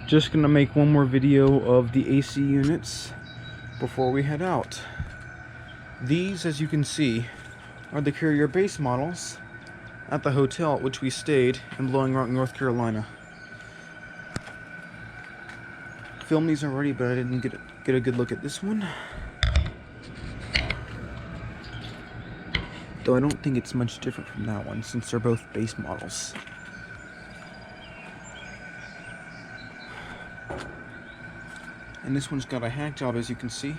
Just gonna make one more video of the AC units before we head out. These, as you can see, are the Carrier base models at the hotel at which we stayed in Blowing Rock, North Carolina. Filmed these already, but I didn't get a good look at this one. Though I don't think it's much different from that one, since they're both base models. And this one's got a hack job, as you can see.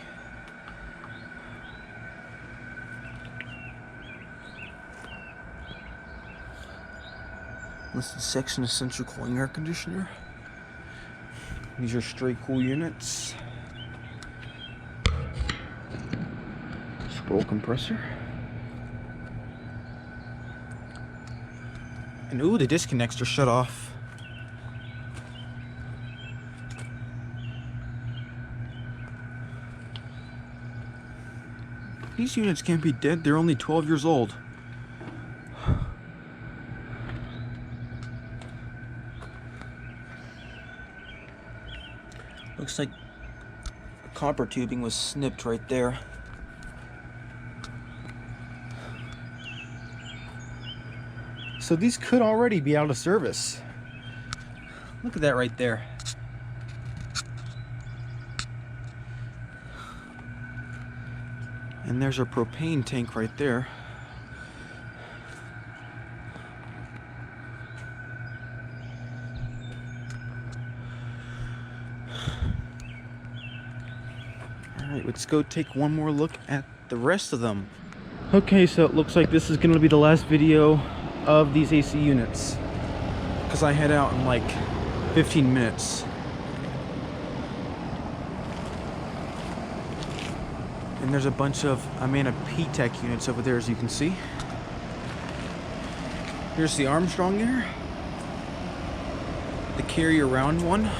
Listed section is central cooling air conditioner. These are straight cool units. Scroll compressor. And ooh, the disconnects are shut off. These units can't be dead, they're only 12 years old. Looks like the copper tubing was snipped right there. So these could already be out of service. Look at that right there. And there's our propane tank right there. Alright, let's go take one more look at the rest of them. Okay, so it looks like this is going to be the last video of these AC units, because I head out in like 15 minutes. And there's a bunch of Amana P-Tech units over there, as you can see. Here's the Armstrong Air, the Carrier round one.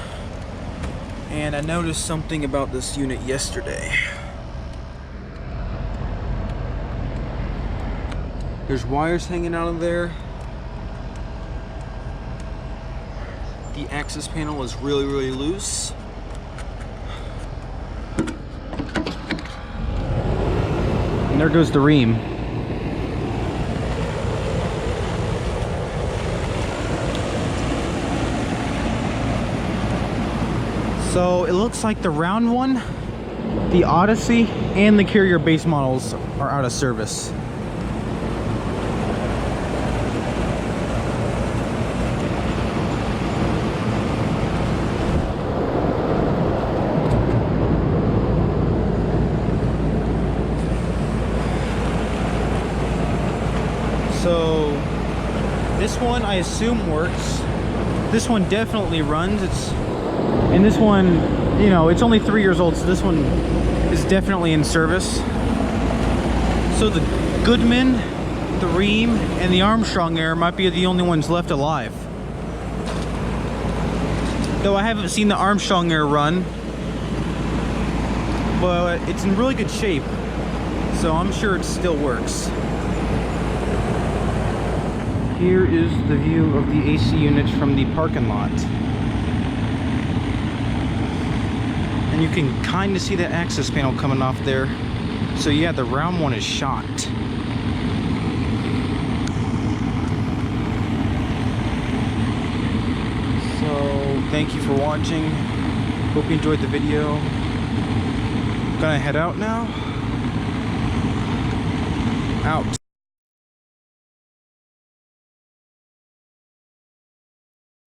And I noticed something about this unit yesterday. There's wires hanging out of there. The access panel is really loose. And there goes the ream. So it looks like the round one, the Odyssey, and the Carrier base models are out of service. So this one I assume works. This one definitely runs. And this one, you know, it's only 3 years old, so this one is definitely in service. So the Goodman, the Rheem, and the Armstrong Air might be the only ones left alive. Though I haven't seen the Armstrong Air run, but it's in really good shape, so I'm sure it still works. Here is the view of the AC units from the parking lot. And you can kind of see that access panel coming off there. So yeah, the round one is shot. So thank you for watching. Hope you enjoyed the video. Gonna head out now. Out.